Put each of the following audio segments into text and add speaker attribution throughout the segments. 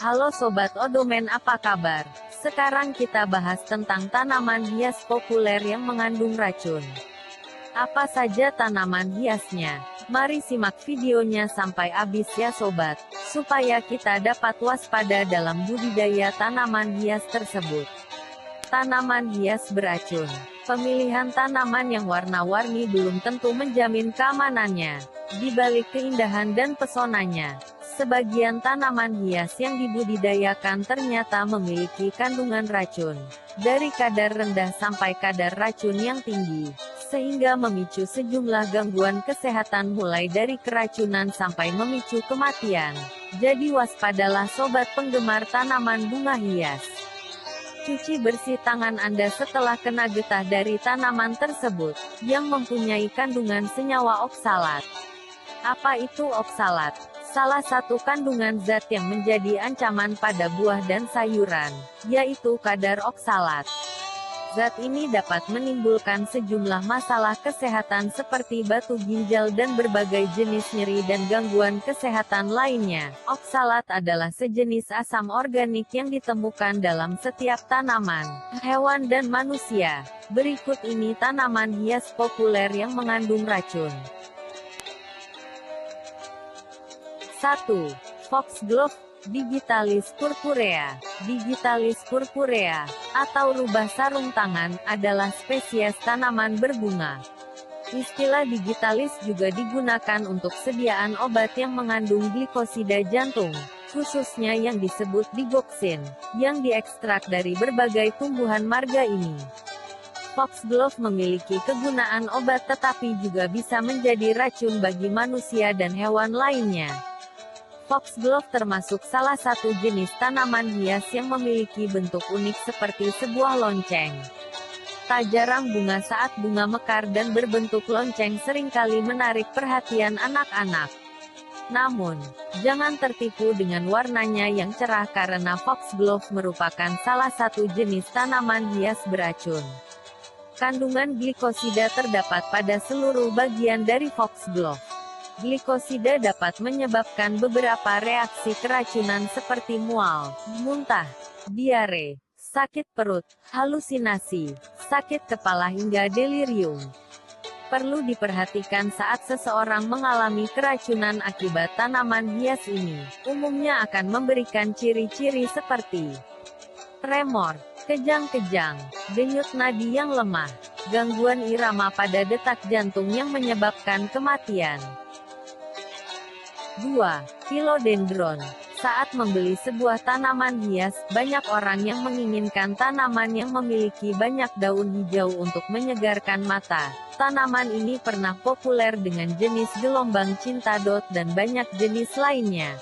Speaker 1: Halo Sobat Odomen, apa kabar? Sekarang kita bahas tentang tanaman hias populer yang mengandung racun. Apa saja tanaman hiasnya? Mari simak videonya sampai habis ya Sobat, supaya kita dapat waspada dalam budidaya tanaman hias tersebut. Tanaman hias beracun. Pemilihan tanaman yang warna-warni belum tentu menjamin keamanannya. Di balik keindahan dan pesonanya, sebagian tanaman hias yang dibudidayakan ternyata memiliki kandungan racun, dari kadar rendah sampai kadar racun yang tinggi, sehingga memicu sejumlah gangguan kesehatan mulai dari keracunan sampai memicu kematian. Jadi waspadalah sobat penggemar tanaman bunga hias. Cuci bersih tangan Anda setelah kena getah dari tanaman tersebut, yang mempunyai kandungan senyawa oksalat. Apa itu oksalat? Salah satu kandungan zat yang menjadi ancaman pada buah dan sayuran, yaitu kadar oksalat. Zat ini dapat menimbulkan sejumlah masalah kesehatan seperti batu ginjal dan berbagai jenis nyeri dan gangguan kesehatan lainnya. Oksalat adalah sejenis asam organik yang ditemukan dalam setiap tanaman, hewan dan manusia. Berikut ini tanaman hias populer yang mengandung racun. 1. Foxglove digitalis purpurea. Digitalis purpurea, atau rubah sarung tangan, adalah spesies tanaman berbunga. Istilah digitalis juga digunakan untuk sediaan obat yang mengandung glikosida jantung, khususnya yang disebut digoxin, yang diekstrak dari berbagai tumbuhan marga ini. Foxglove memiliki kegunaan obat tetapi juga bisa menjadi racun bagi manusia dan hewan lainnya. Foxglove termasuk salah satu jenis tanaman hias yang memiliki bentuk unik seperti sebuah lonceng. Tak jarang bunga saat bunga mekar dan berbentuk lonceng seringkali menarik perhatian anak-anak. Namun, jangan tertipu dengan warnanya yang cerah karena Foxglove merupakan salah satu jenis tanaman hias beracun. Kandungan glikosida terdapat pada seluruh bagian dari Foxglove. Glikosida dapat menyebabkan beberapa reaksi keracunan seperti mual, muntah, diare, sakit perut, halusinasi, sakit kepala hingga delirium. Perlu diperhatikan saat seseorang mengalami keracunan akibat tanaman hias ini, umumnya akan memberikan ciri-ciri seperti tremor, kejang-kejang, denyut nadi yang lemah, gangguan irama pada detak jantung yang menyebabkan kematian. 2. Philodendron. Saat membeli sebuah tanaman hias, banyak orang yang menginginkan tanaman yang memiliki banyak daun hijau untuk menyegarkan mata. Tanaman ini pernah populer dengan jenis gelombang cintadot dan banyak jenis lainnya.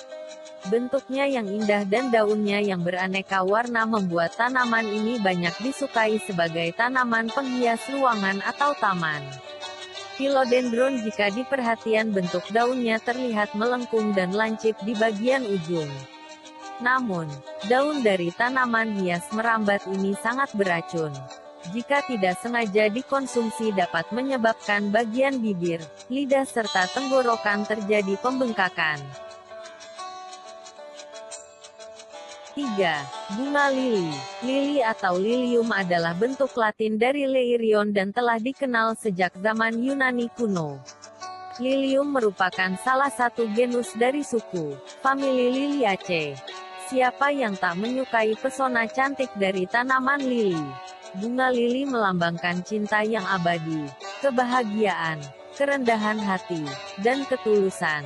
Speaker 1: Bentuknya yang indah dan daunnya yang beraneka warna membuat tanaman ini banyak disukai sebagai tanaman penghias ruangan atau taman. Philodendron jika diperhatikan bentuk daunnya terlihat melengkung dan lancip di bagian ujung. Namun, daun dari tanaman hias merambat ini sangat beracun. Jika tidak sengaja dikonsumsi dapat menyebabkan bagian bibir, lidah serta tenggorokan terjadi pembengkakan. 3. Bunga lili. Lili atau lilium adalah bentuk Latin dari leirion dan telah dikenal sejak zaman Yunani kuno. Lilium merupakan salah satu genus dari suku, famili Liliaceae. Siapa yang tak menyukai pesona cantik dari tanaman lili? Bunga lili melambangkan cinta yang abadi, kebahagiaan, kerendahan hati, dan ketulusan.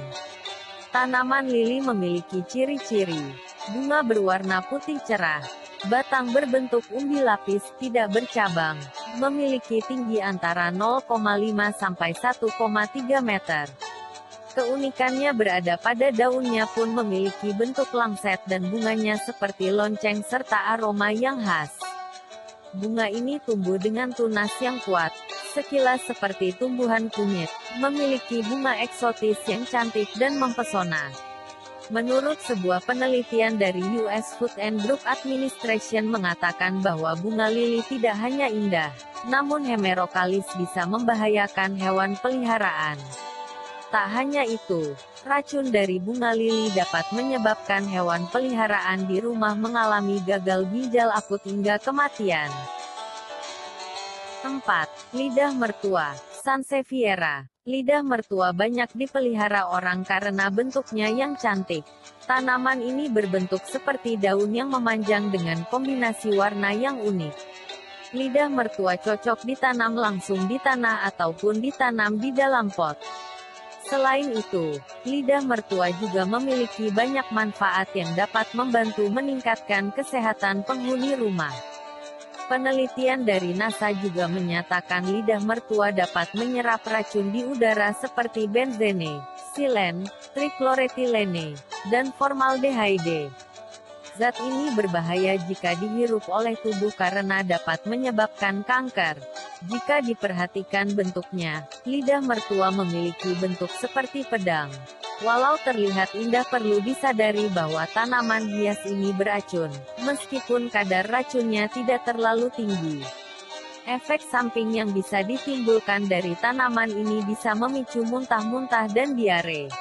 Speaker 1: Tanaman lili memiliki ciri-ciri. Bunga berwarna putih cerah. Batang berbentuk umbi lapis, tidak bercabang. Memiliki tinggi antara 0,5 sampai 1,3 meter. Keunikannya berada pada daunnya pun memiliki bentuk langset dan bunganya seperti lonceng serta aroma yang khas. Bunga ini tumbuh dengan tunas yang kuat, sekilas seperti tumbuhan kunyit, memiliki bunga eksotis yang cantik dan mempesona. Menurut sebuah penelitian dari US Food and Drug Administration mengatakan bahwa bunga lili tidak hanya indah, namun hemerokalis bisa membahayakan hewan peliharaan. Tak hanya itu, racun dari bunga lili dapat menyebabkan hewan peliharaan di rumah mengalami gagal ginjal akut hingga kematian. 4. Lidah mertua, Sansevieria. Lidah mertua banyak dipelihara orang karena bentuknya yang cantik. Tanaman ini berbentuk seperti daun yang memanjang dengan kombinasi warna yang unik. Lidah mertua cocok ditanam langsung di tanah ataupun ditanam di dalam pot. Selain itu, lidah mertua juga memiliki banyak manfaat yang dapat membantu meningkatkan kesehatan penghuni rumah. Penelitian dari NASA juga menyatakan lidah mertua dapat menyerap racun di udara seperti benzene, silen, trikloretilene, dan formaldehyde. Zat ini berbahaya jika dihirup oleh tubuh karena dapat menyebabkan kanker. Jika diperhatikan bentuknya, lidah mertua memiliki bentuk seperti pedang. Walau terlihat indah, perlu disadari bahwa tanaman hias ini beracun, meskipun kadar racunnya tidak terlalu tinggi. Efek samping yang bisa ditimbulkan dari tanaman ini bisa memicu muntah-muntah dan diare.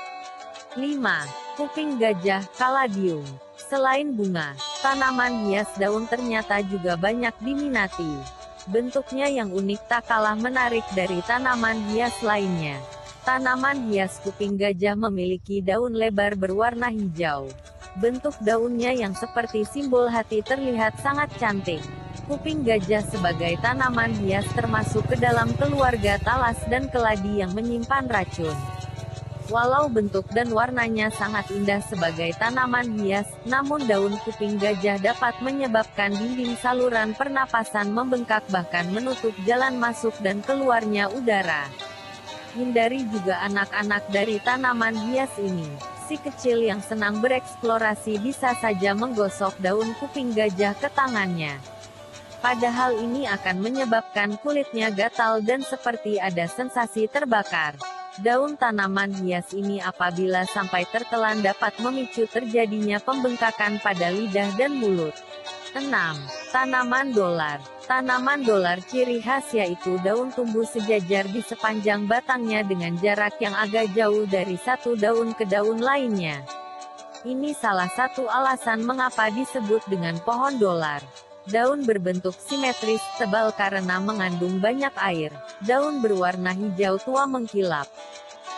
Speaker 1: 5. Kuping gajah, Caladium. Selain bunga, tanaman hias daun ternyata juga banyak diminati. Bentuknya yang unik tak kalah menarik dari tanaman hias lainnya. Tanaman hias kuping gajah memiliki daun lebar berwarna hijau. Bentuk daunnya yang seperti simbol hati terlihat sangat cantik. Kuping gajah sebagai tanaman hias termasuk ke dalam keluarga talas dan keladi yang menyimpan racun. Walau bentuk dan warnanya sangat indah sebagai tanaman hias, namun daun kuping gajah dapat menyebabkan dinding saluran pernapasan membengkak bahkan menutup jalan masuk dan keluarnya udara. Hindari juga anak-anak dari tanaman hias ini. Si kecil yang senang bereksplorasi bisa saja menggosok daun kuping gajah ke tangannya. Padahal ini akan menyebabkan kulitnya gatal dan seperti ada sensasi terbakar. Daun tanaman hias ini apabila sampai tertelan dapat memicu terjadinya pembengkakan pada lidah dan mulut. 6. Tanaman dolar. Tanaman dolar ciri khas yaitu daun tumbuh sejajar di sepanjang batangnya dengan jarak yang agak jauh dari satu daun ke daun lainnya. Ini salah satu alasan mengapa disebut dengan pohon dolar. Daun berbentuk simetris, tebal karena mengandung banyak air. Daun berwarna hijau tua mengkilap.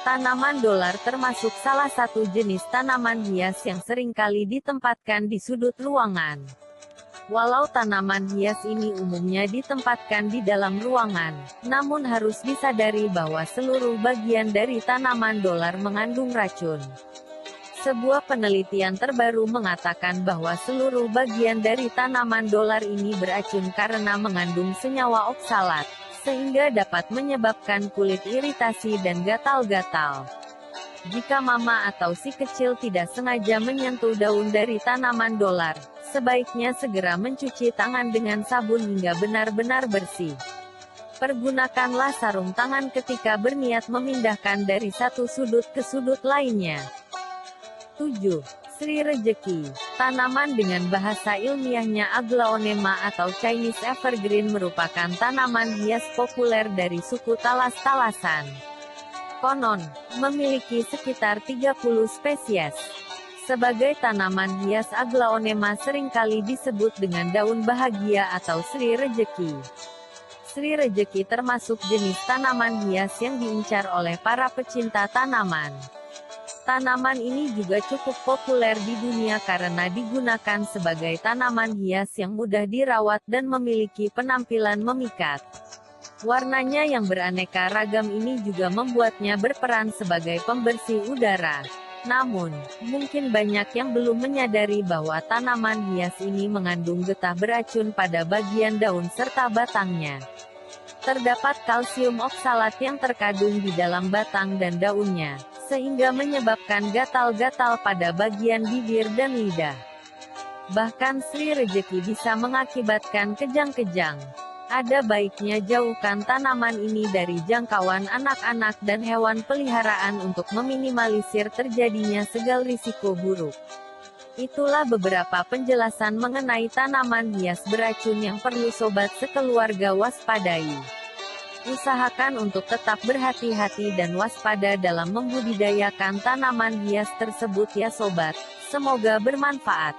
Speaker 1: Tanaman dolar termasuk salah satu jenis tanaman hias yang seringkali ditempatkan di sudut ruangan. Walau tanaman hias ini umumnya ditempatkan di dalam ruangan, namun harus disadari bahwa seluruh bagian dari tanaman dolar mengandung racun. Sebuah penelitian terbaru mengatakan bahwa seluruh bagian dari tanaman dolar ini beracun karena mengandung senyawa oksalat, sehingga dapat menyebabkan kulit iritasi dan gatal-gatal. Jika mama atau si kecil tidak sengaja menyentuh daun dari tanaman dolar, sebaiknya segera mencuci tangan dengan sabun hingga benar-benar bersih. Pergunakanlah sarung tangan ketika berniat memindahkan dari satu sudut ke sudut lainnya. 7. Sri Rejeki. Tanaman dengan bahasa ilmiahnya Aglaonema atau Chinese Evergreen merupakan tanaman hias populer dari suku talas-talasan. Konon, memiliki sekitar 30 spesies. Sebagai tanaman hias Aglaonema seringkali disebut dengan daun bahagia atau Sri Rejeki. Sri Rejeki termasuk jenis tanaman hias yang diincar oleh para pecinta tanaman. Tanaman ini juga cukup populer di dunia karena digunakan sebagai tanaman hias yang mudah dirawat dan memiliki penampilan memikat. Warnanya yang beraneka ragam ini juga membuatnya berperan sebagai pembersih udara. Namun, mungkin banyak yang belum menyadari bahwa tanaman hias ini mengandung getah beracun pada bagian daun serta batangnya. Terdapat kalsium oksalat yang terkandung di dalam batang dan daunnya, sehingga menyebabkan gatal-gatal pada bagian bibir dan lidah. Bahkan Sri Rejeki bisa mengakibatkan kejang-kejang. Ada baiknya jauhkan tanaman ini dari jangkauan anak-anak dan hewan peliharaan untuk meminimalisir terjadinya segala risiko buruk. Itulah beberapa penjelasan mengenai tanaman hias beracun yang perlu sobat sekeluarga waspadai. Usahakan untuk tetap berhati-hati dan waspada dalam membudidayakan tanaman hias tersebut ya sobat. Semoga bermanfaat.